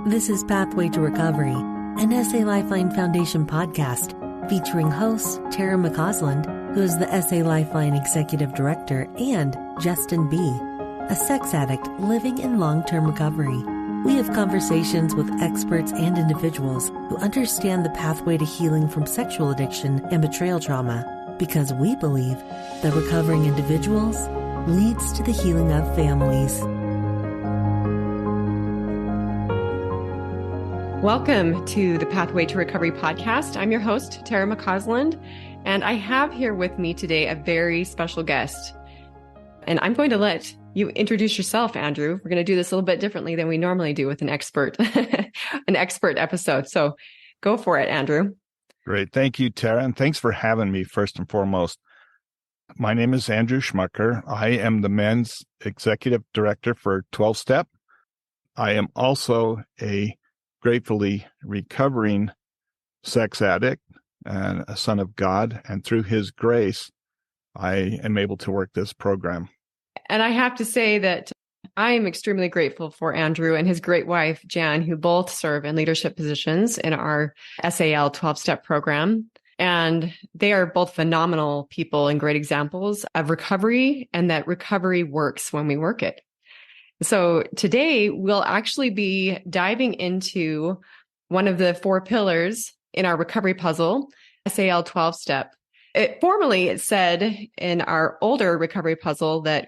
This is Pathway to Recovery, an SA Lifeline Foundation podcast featuring hosts Tara McCausland, who is the SA Lifeline Executive Director, and Justin B., a sex addict living in long-term recovery. We have conversations with experts and individuals who understand the pathway to healing from sexual addiction and betrayal trauma, because we believe that recovering individuals leads to the healing of families. Welcome to the Pathway to Recovery podcast. I'm your host, Tara McCausland, and I have here with me today a very special guest. And I'm going to let you introduce yourself, Andrew. We're going to do this a little bit differently than we normally do with an expert episode. So go for it, Andrew. Great. Thank you, Tara. And thanks for having me, first and foremost. My name is Andrew Schmucker. I am the men's executive director for 12-Step. I am also a gratefully recovering sex addict and a son of God. And through his grace, I am able to work this program. And I have to say that I am extremely grateful for Andrew and his great wife, Jan, who both serve in leadership positions in our SAL 12-Step program. And they are both phenomenal people and great examples of recovery, and that recovery works when we work it. So today we'll actually be diving into one of the 4 pillars in our recovery puzzle, SAL 12-Step. Formerly, it said in our older recovery puzzle that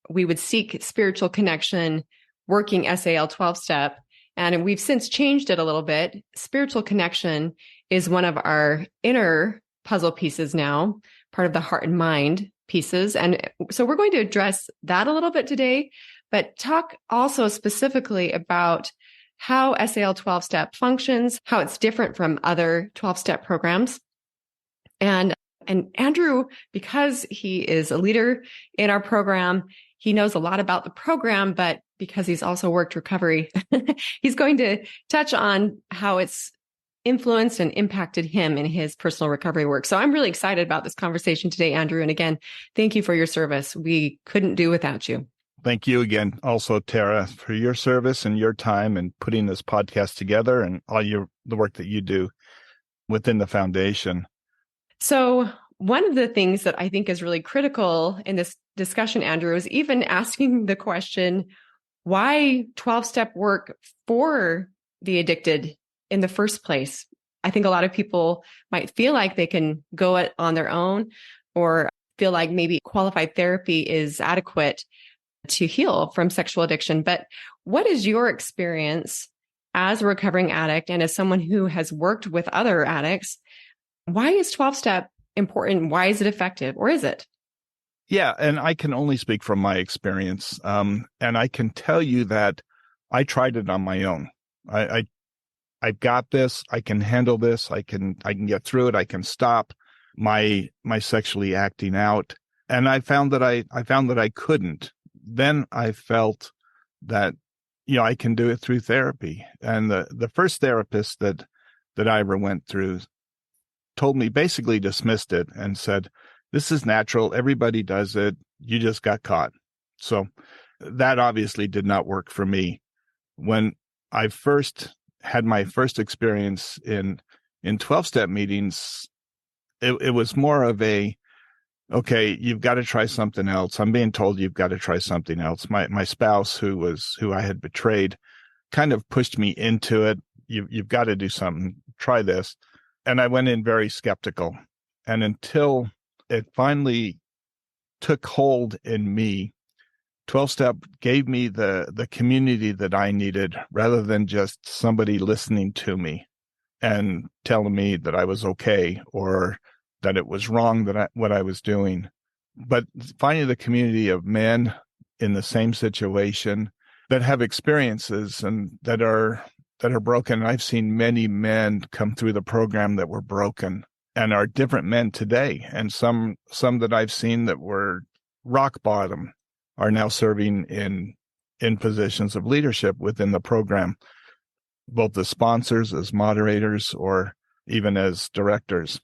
we would seek spiritual connection working SAL 12-Step. And we've since changed it a little bit. Spiritual connection is one of our inner puzzle pieces now, part of the heart and mind pieces. And so we're going to address that a little bit today, but talk also specifically about how SAL 12-Step functions, how it's different from other 12-Step programs. And Andrew, because he is a leader in our program, he knows a lot about the program, but because he's also worked recovery, he's going to touch on how it's influenced and impacted him in his personal recovery work. So I'm really excited about this conversation today, Andrew. And again, thank you for your service. We couldn't do without you. Thank you again, also, Tara, for your service and your time and putting this podcast together and all the work that you do within the foundation. So one of the things that I think is really critical in this discussion, Andrew, is even asking the question, why 12-step work for the addicted in the first place? I think a lot of people might feel like they can go it on their own, or feel like maybe qualified therapy is adequate to heal from sexual addiction. But what is your experience as a recovering addict and as someone who has worked with other addicts? Why is 12-step important? Why is it effective? Or is it? Yeah, and I can only speak from my experience. And I can tell you that I tried it on my own. I got this. I can handle this. I can get through it. I can stop my sexually acting out. And I found that I couldn't. Then I felt that, I can do it through therapy. And the first therapist that I ever went through told me, basically dismissed it and said, this is natural. Everybody does it. You just got caught. So that obviously did not work for me. When I first had my first experience in 12-step meetings, it was more of a, okay, you've got to try something else. I'm being told you've got to try something else. My spouse, who I had betrayed, kind of pushed me into it. You've got to do something. Try this. And I went in very skeptical. And until it finally took hold in me, 12-step gave me the community that I needed, rather than just somebody listening to me and telling me that I was okay or that it was wrong what I was doing. But finding the community of men in the same situation that have experiences and that are broken. I've seen many men come through the program that were broken and are different men today. And some that I've seen that were rock bottom are now serving in positions of leadership within the program, both as sponsors, as moderators, or even as directors.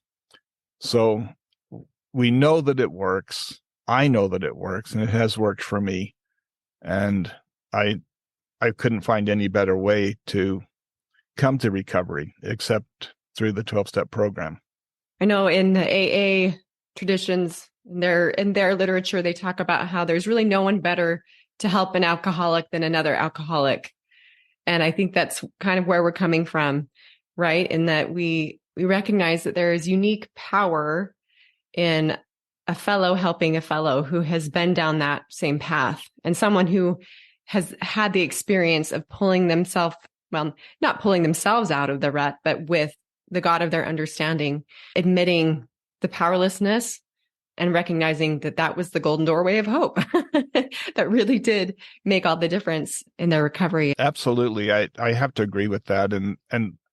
So we know that it works. I know that it works, and it has worked for me. And I I couldn't find any better way to come to recovery except through the 12-step program. I know in the AA traditions, in their literature, they talk about how there's really no one better to help an alcoholic than another alcoholic. And I think that's kind of where we're coming from, right? In that we recognize that there is unique power in a fellow helping a fellow who has been down that same path, and someone who has had the experience of pulling themselves, well, not pulling themselves out of the rut, but with the God of their understanding, admitting the powerlessness and recognizing that that was the golden doorway of hope that really did make all the difference in their recovery. Absolutely. I have to agree with that. And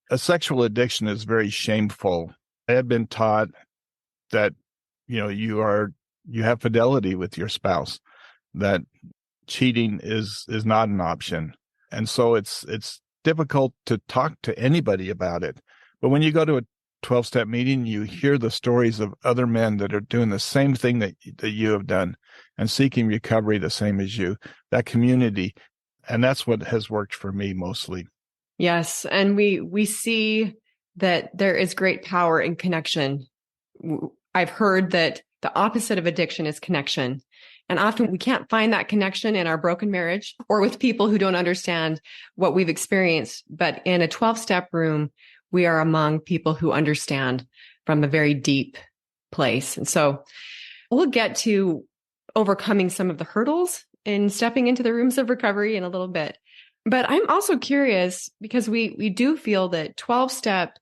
a sexual addiction is very shameful. I had been taught that, you have fidelity with your spouse, that cheating is not an option. And so it's difficult to talk to anybody about it. But when you go to a 12-step meeting, you hear the stories of other men that are doing the same thing that you have done and seeking recovery the same as you, that community. And that's what has worked for me mostly. Yes. And we see that there is great power in connection. I've heard that the opposite of addiction is connection. And often we can't find that connection in our broken marriage or with people who don't understand what we've experienced. But in a 12-step room, we are among people who understand from a very deep place. And so we'll get to overcoming some of the hurdles in stepping into the rooms of recovery in a little bit. But I'm also curious because we do feel that 12-step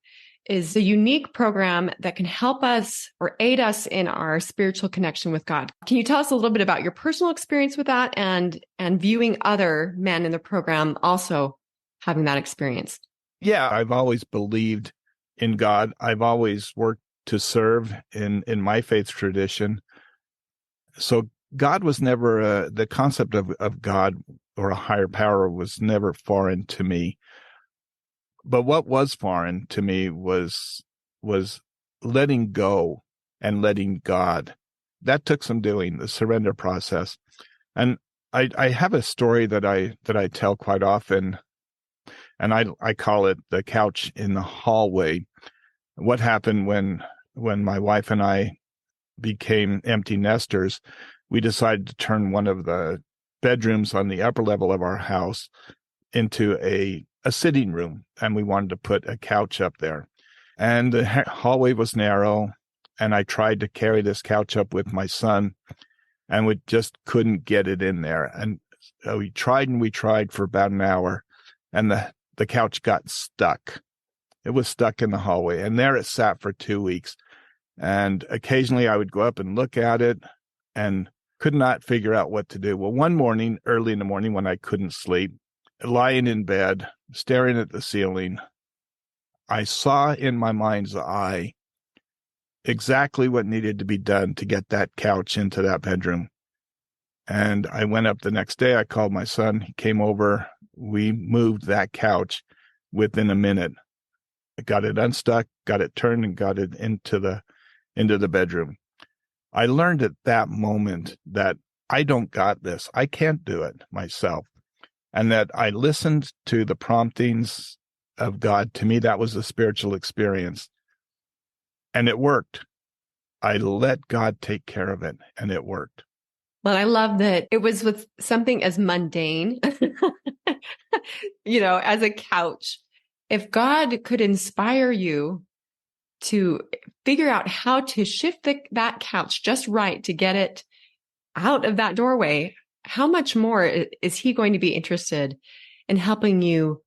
is a unique program that can help us or aid us in our spiritual connection with God. Can you tell us a little bit about your personal experience with that and viewing other men in the program also having that experience? Yeah, I've always believed in God. I've always worked to serve in my faith tradition. So God was never, the concept of God or a higher power was never foreign to me. But what was foreign to me was letting go and letting God. That took some doing, the surrender process. And I have a story that I tell quite often, and I call it the couch in the hallway. What happened when my wife and I became empty nesters, we decided to turn one of the bedrooms on the upper level of our house into a sitting room, and we wanted to put a couch up there. And the hallway was narrow, and I tried to carry this couch up with my son, and we just couldn't get it in there. And we tried for about an hour, and the couch got stuck. It was stuck in the hallway, and there it sat for 2 weeks. And occasionally I would go up and look at it and could not figure out what to do. Well, one morning, early in the morning when I couldn't sleep, lying in bed, staring at the ceiling, I saw in my mind's eye exactly what needed to be done to get that couch into that bedroom. And I went up the next day. I called my son. He came over. We moved that couch within a minute. I got it unstuck, got it turned, and got it into the bedroom. I learned at that moment that I don't got this. I can't do it myself. And that I listened to the promptings of God. To me, that was a spiritual experience. And it worked. I let God take care of it, and it worked. Well, I love that it was with something as mundane, as a couch. If God could inspire you to figure out how to shift that couch just right to get it out of that doorway, how much more is he going to be interested in helping you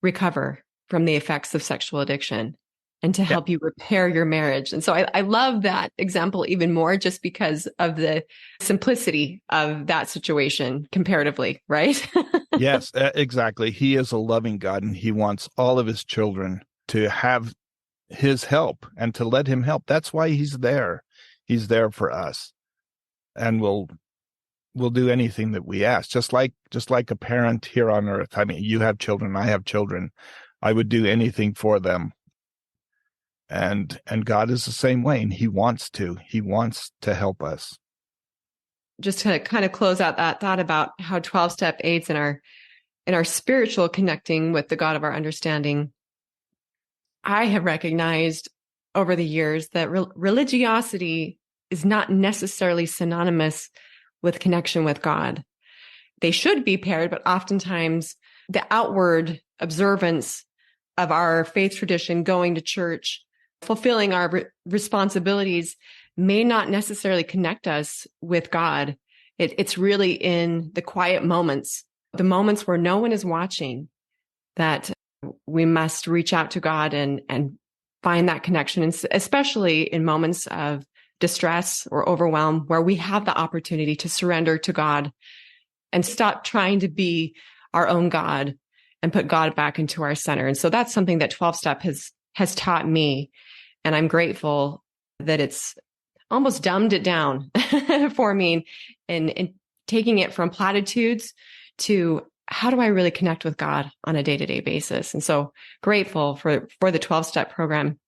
recover from the effects of sexual addiction and to help you repair your marriage? And so I love that example even more just because of the simplicity of that situation comparatively, right? Yes, exactly. He is a loving God, and he wants all of his children to have his help and to let him help. That's why he's there. He's there for us. And we'll do anything that we ask, just like a parent here on earth. I mean, you have children, I have children. I would do anything for them. And God is the same way, and he wants to help us. Just to kind of close out that thought about how 12-step aids in our in our spiritual connecting with the God of our understanding, I have recognized over the years that religiosity is not necessarily synonymous with connection with God. They should be paired, but oftentimes the outward observance of our faith tradition, going to church, fulfilling our responsibilities may not necessarily connect us with God. It's really in the quiet moments, the moments where no one is watching, that we must reach out to God and find that connection, and especially in moments of distress or overwhelm, where we have the opportunity to surrender to God and stop trying to be our own God and put God back into our center. And so that's something that 12-step has taught me. And I'm grateful that it's almost dumbed it down for me in taking it from platitudes to how do I really connect with God on a day-to-day basis? And so grateful for the 12-step program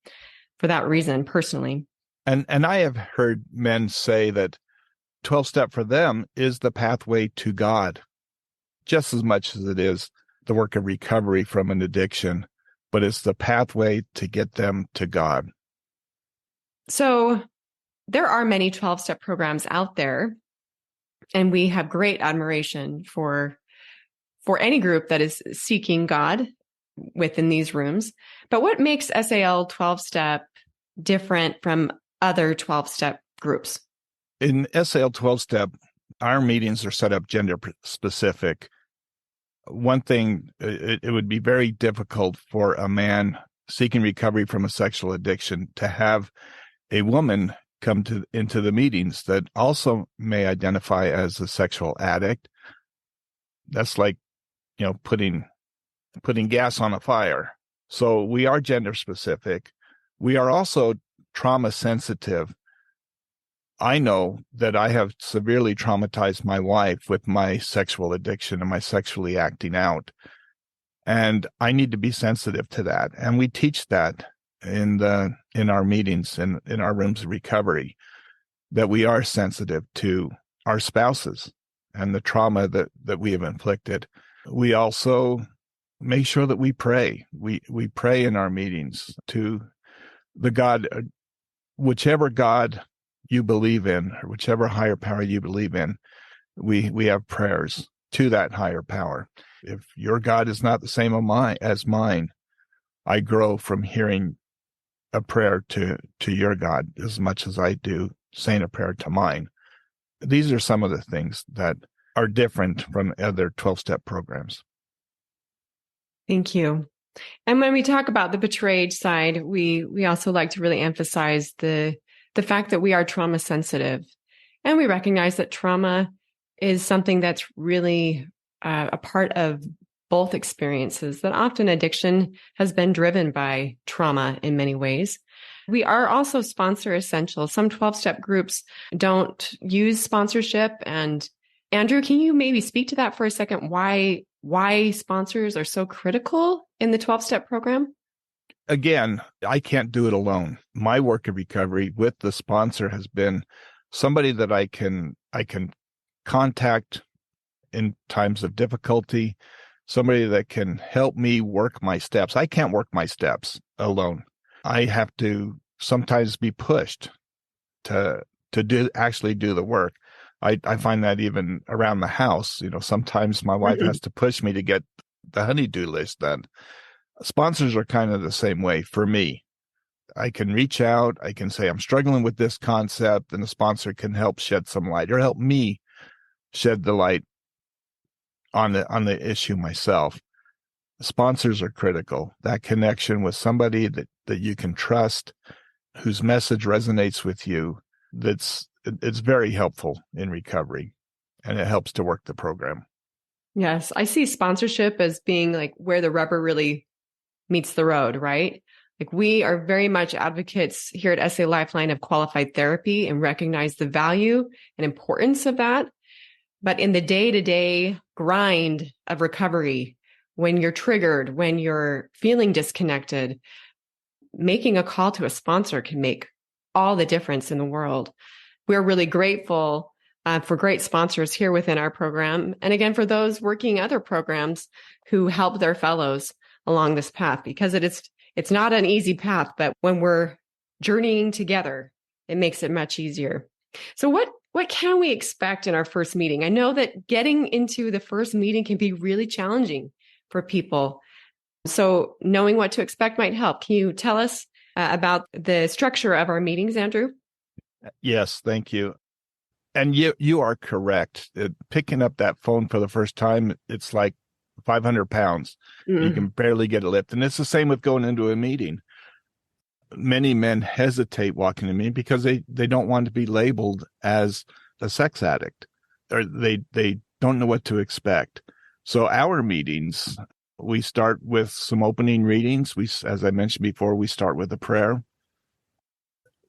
for that reason, personally. And I have heard men say that 12-step for them is the pathway to God, just as much as it is the work of recovery from an addiction, but it's the pathway to get them to God. So there are many 12-step programs out there, and we have great admiration for any group that is seeking God within these rooms. But what makes SAL 12-step different from other 12-step groups? In SAL 12-step, our meetings are set up gender specific. One thing, it would be very difficult for a man seeking recovery from a sexual addiction to have a woman come into the meetings that also may identify as a sexual addict. That's like, putting gas on a fire. So we are gender specific. We are also trauma sensitive. I know that I have severely traumatized my wife with my sexual addiction and my sexually acting out. And I need to be sensitive to that. And we teach that in our meetings and in our rooms of recovery, that we are sensitive to our spouses and the trauma that we have inflicted. We also make sure that we pray. We pray in our meetings to the God, whichever God you believe in, or whichever higher power you believe in. We have prayers to that higher power. If your God is not the same as mine, I grow from hearing a prayer to your God as much as I do saying a prayer to mine. These are some of the things that are different from other 12-step programs. Thank you. And when we talk about the betrayed side, we also like to really emphasize the fact that we are trauma sensitive. And we recognize that trauma is something that's really a part of both experiences, that often addiction has been driven by trauma in many ways. We are also sponsor essential. Some 12-step groups don't use sponsorship. And Andrew, can you maybe speak to that for a second? Why sponsors are so critical in the 12-step program? Again, I can't do it alone. My work of recovery with the sponsor has been somebody that I can contact in times of difficulty, somebody that can help me work my steps. I can't work my steps alone. I have to sometimes be pushed to actually do the work. I find that even around the house, sometimes my wife has to push me to get the honey-do list done. Sponsors are kind of the same way for me. I can reach out. I can say, I'm struggling with this concept, and the sponsor can help shed some light or help me shed the light on the issue myself. Sponsors are critical. That connection with somebody that you can trust, whose message resonates with you, it's very helpful in recovery, and it helps to work the program. Yes, I see sponsorship as being like where the rubber really meets the road, right? Like we are very much advocates here at SA Lifeline of qualified therapy and recognize the value and importance of that. But in the day-to-day grind of recovery, when you're triggered, when you're feeling disconnected, making a call to a sponsor can make all the difference in the world. We're really grateful for great sponsors here within our program. And again, for those working other programs who help their fellows along this path, because it's not an easy path, but when we're journeying together, it makes it much easier. So what can we expect in our first meeting? I know that getting into the first meeting can be really challenging for people. So knowing what to expect might help. Can you tell us about the structure of our meetings, Andrew? Yes, thank you. And you are correct. Picking up that phone for the first time, it's like 500 pounds. Mm. You can barely get a lift. And it's the same with going into a meeting. Many men hesitate walking to me because they don't want to be labeled as a sex addict, or they don't know what to expect. So our meetings, we start with some opening readings. As I mentioned before, we start with a prayer.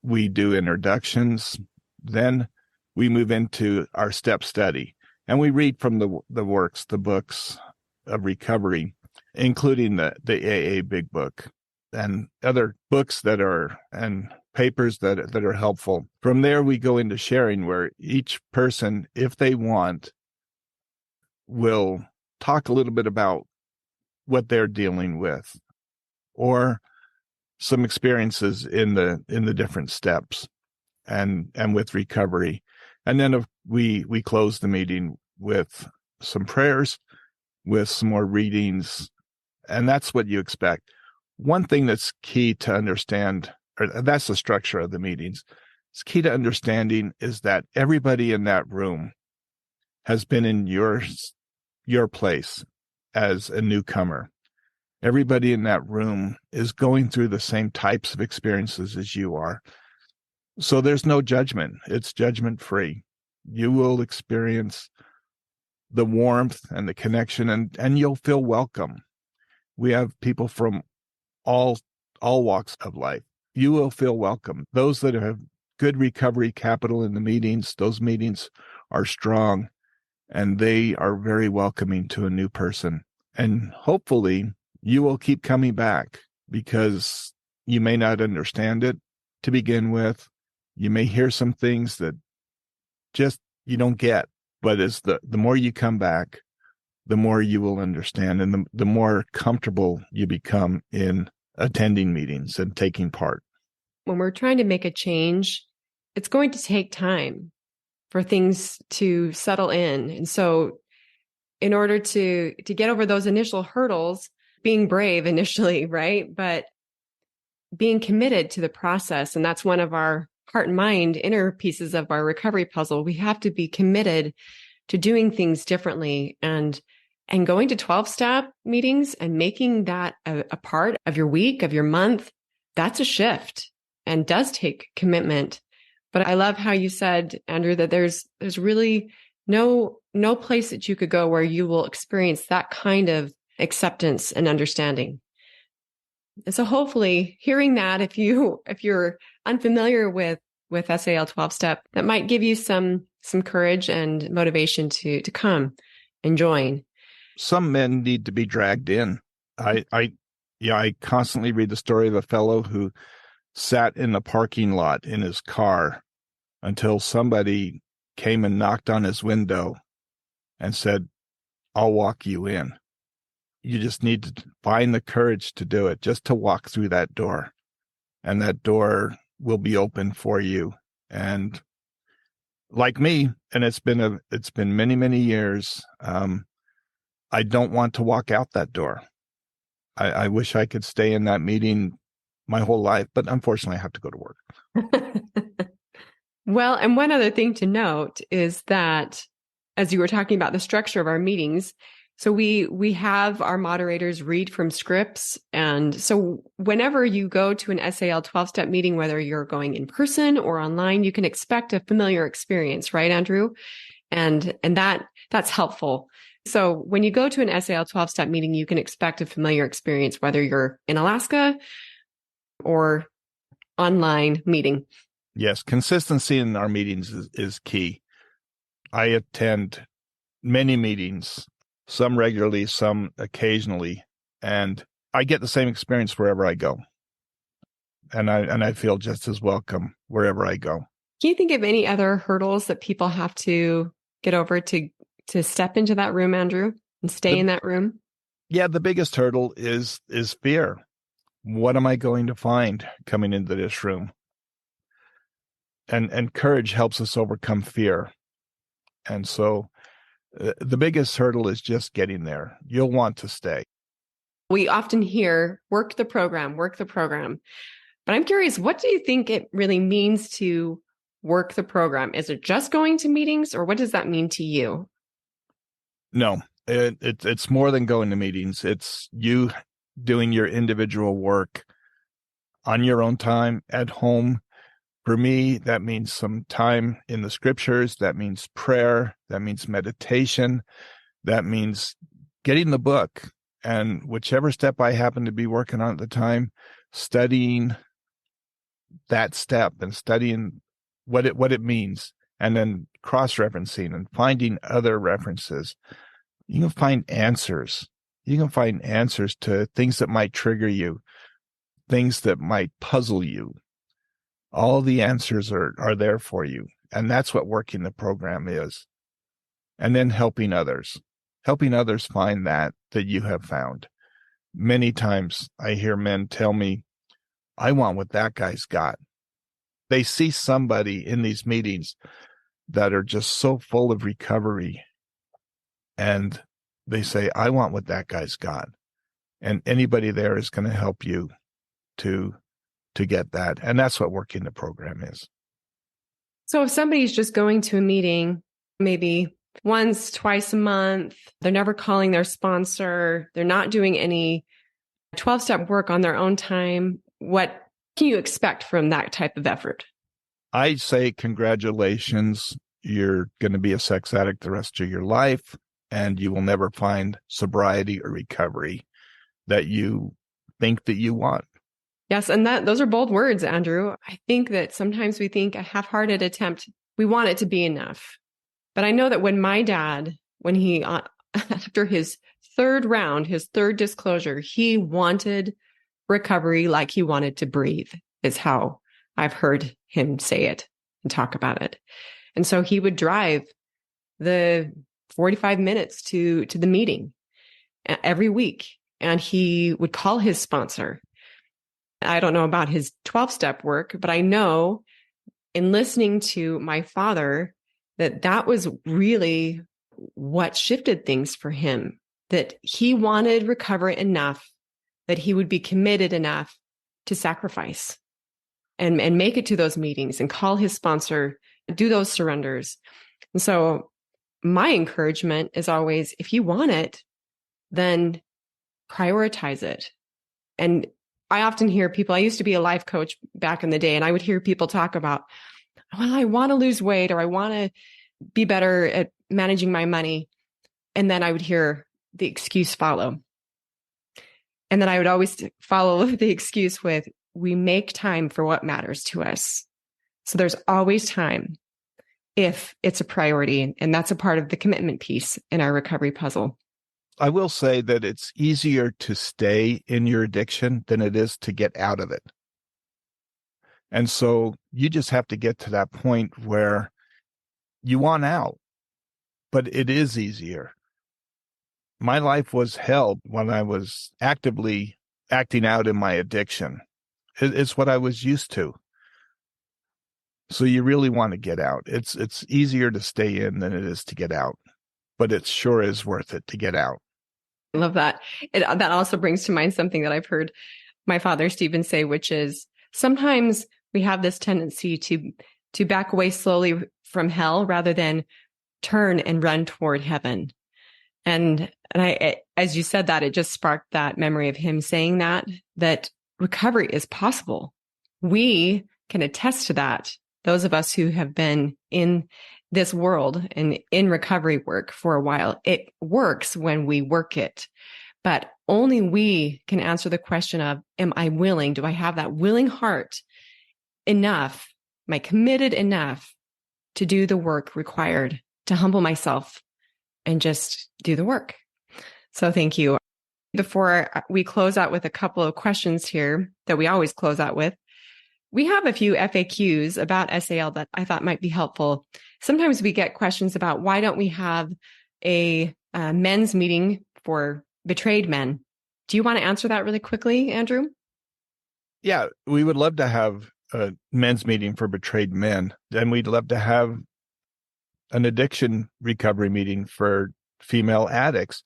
We do introductions. Then we move into our step study, and we read from the works, the books of recovery, including the AA Big Book and other books and papers that are helpful. From there, we go into sharing, where each person, if they want, will talk a little bit about what they're dealing with, or some experiences in the different steps and with recovery. And then we close the meeting with some prayers, with some more readings, and that's what you expect. One thing that's key to understand, or that's the structure of the meetings, it's key to understanding, is that everybody in that room has been in your place as a newcomer. Everybody in that room is going through the same types of experiences as you are. So there's no judgment. It's judgment-free. You will experience the warmth and the connection, and you'll feel welcome. We have people from all walks of life. You will feel welcome. Those that have good recovery capital in the meetings, those meetings are strong, and they are very welcoming to a new person. And hopefully you will keep coming back, because you may not understand it to begin with. You may hear some things that just you don't get, but as the more you come back, the more you will understand, and the more comfortable you become in attending meetings and taking part. When we're trying to make a change, it's going to take time for things to settle in. And so in order to get over those initial hurdles, being brave initially, right? But being committed to the process. And that's one of our heart and mind inner pieces of our recovery puzzle. We have to be committed to doing things differently, and going to 12-step meetings and making that a part of your week, of your month. That's a shift and does take commitment. But I love how you said, Andrew, that there's really no place that you could go where you will experience that kind of acceptance and understanding. And so hopefully hearing that, if you're unfamiliar with SAL 12-step, that might give you some courage and motivation to come and join. Some men need to be dragged in. I constantly read the story of a fellow who sat in the parking lot in his car until somebody came and knocked on his window and said, "I'll walk you in." You just need to find the courage to do it, just to walk through that door, and that door will be open for you. And like me, and it's been many, many years, I don't want to walk out that door. I wish I could stay in that meeting my whole life, but unfortunately I have to go to work. Well, and one other thing to note is that, as you were talking about the structure of our meetings, so we have our moderators read from scripts. And so whenever you go to an SAL 12-step meeting, whether you're going in person or online, you can expect a familiar experience, right, Andrew? And that's helpful. So when you go to an SAL 12-step meeting, you can expect a familiar experience, whether you're in Alaska or online meeting. Yes, consistency in our meetings is key. I attend many meetings, some regularly, some occasionally, and I get the same experience wherever I go. And I feel just as welcome wherever I go. Can you think of any other hurdles that people have to get over to step into that room, Andrew, and stay in that room? Yeah, the biggest hurdle is fear. What am I going to find coming into this room? And courage helps us overcome fear. And so the biggest hurdle is just getting there. You'll want to stay. We often hear, work the program. But I'm curious, what do you think it really means to work the program? Is it just going to meetings, or what does that mean to you? No, it's more than going to meetings. It's you doing your individual work on your own time at home. For me, that means some time in the scriptures. That means prayer. That means meditation. That means getting the book, and whichever step I happen to be working on at the time, studying that step and studying what it means, and then cross-referencing and finding other references. You can find answers. You can find answers to things that might trigger you, things that might puzzle you. All the answers are there for you. And that's what working the program is. And then helping others find that you have found. Many times I hear men tell me, I want what that guy's got. They see somebody in these meetings that are just so full of recovery, and they say, I want what that guy's got. And anybody there is going to help you to get that. And that's what working the program is. So if somebody's just going to a meeting, maybe once, twice a month, they're never calling their sponsor, they're not doing any 12-step work on their own time, what can you expect from that type of effort? I say, congratulations. You're going to be a sex addict the rest of your life, and you will never find sobriety or recovery that you think that you want. Yes, and those are bold words, Andrew. I think that sometimes we think a half-hearted attempt, we want it to be enough. But I know that when my dad, when he, after his third round, his third disclosure, he wanted recovery like he wanted to breathe, is how I've heard him say it and talk about it. And so he would drive the 45 minutes to the meeting every week, and he would call his sponsor. I don't know about his 12-step work, but I know in listening to my father that was really what shifted things for him, that he wanted recovery enough that he would be committed enough to sacrifice and make it to those meetings and call his sponsor, do those surrenders. And so my encouragement is always, if you want it, then prioritize it. And I often hear people, I used to be a life coach back in the day, and I would hear people talk about, well, I want to lose weight, or I want to be better at managing my money. And then I would hear the excuse follow. And then I would always follow the excuse with, we make time for what matters to us. So there's always time if it's a priority. And that's a part of the commitment piece in our recovery puzzle. I will say that it's easier to stay in your addiction than it is to get out of it. And so you just have to get to that point where you want out, but it is easier. My life was hell when I was actively acting out in my addiction. It's what I was used to. So you really want to get out. It's easier to stay in than it is to get out, but it sure is worth it to get out. I love that. That also brings to mind something that I've heard my father, Stephen, say, which is sometimes we have this tendency to back away slowly from hell rather than turn and run toward heaven. And I, as you said that, it just sparked that memory of him saying that recovery is possible. We can attest to that. Those of us who have been in this world and in recovery work for a while, it works when we work it. But only we can answer the question of, am I willing? Do I have that willing heart enough? Am I committed enough to do the work required, to humble myself and just do the work? So thank you. Before we close out with a couple of questions here that we always close out with, We have a few FAQs about SAL that I thought might be helpful. Sometimes we get questions about why don't we have a men's meeting for betrayed men. Do you want to answer that really quickly, Andrew? Yeah, we would love to have a men's meeting for betrayed men. And we'd love to have an addiction recovery meeting for female addicts.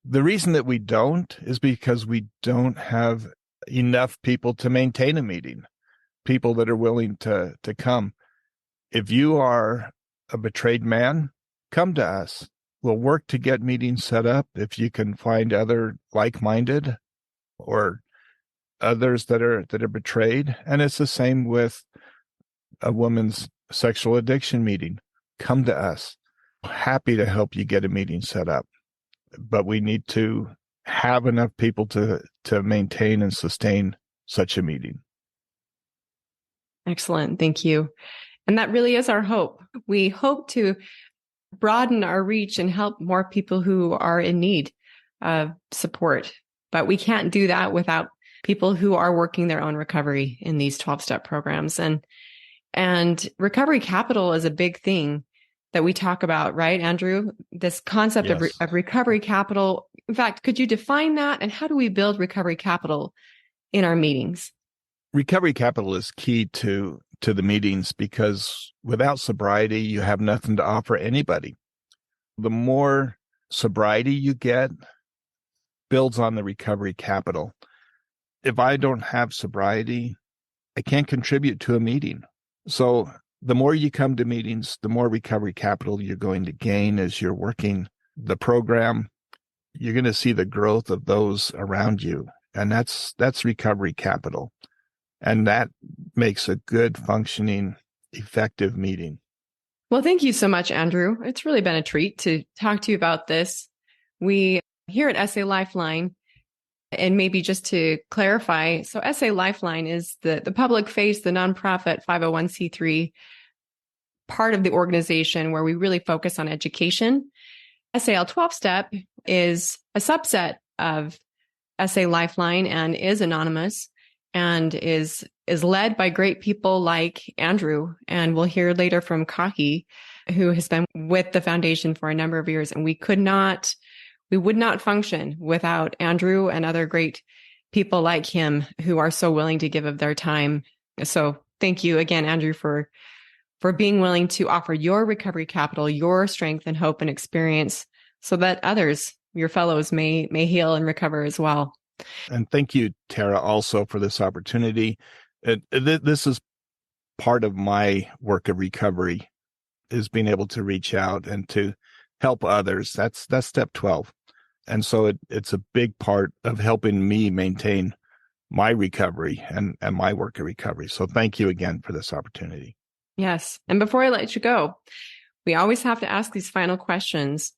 The reason that we don't is because we don't have enough people to maintain a meeting, people that are willing to come. If you are a betrayed man, come to us. We'll work to get meetings set up. If you can find other like-minded or others that are betrayed. And it's the same with a woman's sexual addiction meeting. Come to us. Happy to help you get a meeting set up. But we need to have enough people to maintain and sustain such a meeting. Excellent. Thank you. And that really is our hope. We hope to broaden our reach and help more people who are in need of support. But we can't do that without people who are working their own recovery in these 12-step programs. And recovery capital is a big thing that we talk about, right, Andrew? This concept Yes. of recovery capital. In fact, could you define that? And how do we build recovery capital in our meetings? Recovery capital is key to the meetings because without sobriety, you have nothing to offer anybody. The more sobriety you get builds on the recovery capital. If I don't have sobriety, I can't contribute to a meeting. So the more you come to meetings, the more recovery capital you're going to gain as you're working the program. You're going to see the growth of those around you. And that's recovery capital. And that makes a good functioning, effective meeting. Well, thank you so much, Andrew. It's really been a treat to talk to you about this. We here at SA Lifeline, and maybe just to clarify, so SA Lifeline is the public face, the nonprofit 501c3 part of the organization where we really focus on education. SAL 12-step is a subset of SA Lifeline and is anonymous and is led by great people like Andrew. And we'll hear later from Kaki, who has been with the foundation for a number of years. And we would not function without Andrew and other great people like him who are so willing to give of their time. So thank you again, Andrew, for being willing to offer your recovery capital, your strength and hope and experience so that others, your fellows, may heal and recover as well. And thank you, Tara, also for this opportunity. This is part of my work of recovery, is being able to reach out and to help others. That's step 12. And so it's a big part of helping me maintain my recovery and my work of recovery. So thank you again for this opportunity. Yes. And before I let you go, we always have to ask these final questions,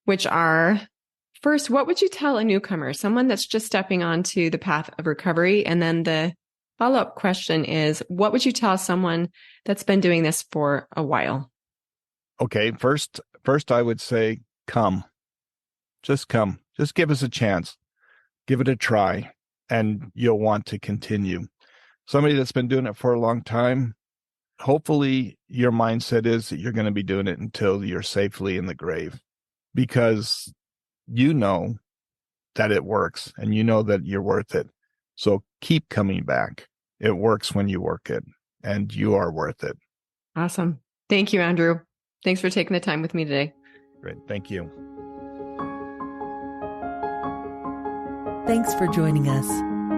which are, first, what would you tell a newcomer, someone that's just stepping onto the path of recovery? And then the follow-up question is, what would you tell someone that's been doing this for a while? Okay. First I would say, come. Just come. Just give us a chance. Give it a try, and you'll want to continue. Somebody that's been doing it for a long time, hopefully your mindset is that you're going to be doing it until you're safely in the grave, because you know that it works and you know that you're worth it. So keep coming back. It works when you work it, and you are worth it. Awesome. Thank you, Andrew. Thanks for taking the time with me today. Great. Thank you. Thanks for joining us.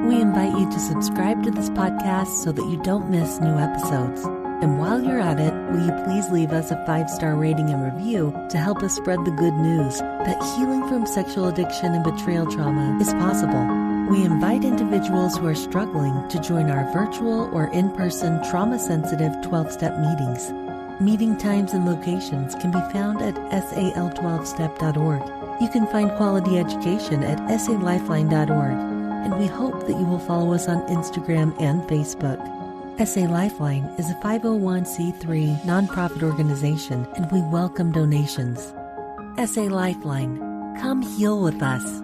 We invite you to subscribe to this podcast so that you don't miss new episodes. And while you're at it, will you please leave us a 5-star rating and review to help us spread the good news that healing from sexual addiction and betrayal trauma is possible. We invite individuals who are struggling to join our virtual or in-person trauma-sensitive 12-step meetings. Meeting times and locations can be found at sal12step.org. You can find quality education at salifeline.org. And we hope that you will follow us on Instagram and Facebook. SA Lifeline is a 501c3 nonprofit organization, and we welcome donations. SA Lifeline, come heal with us.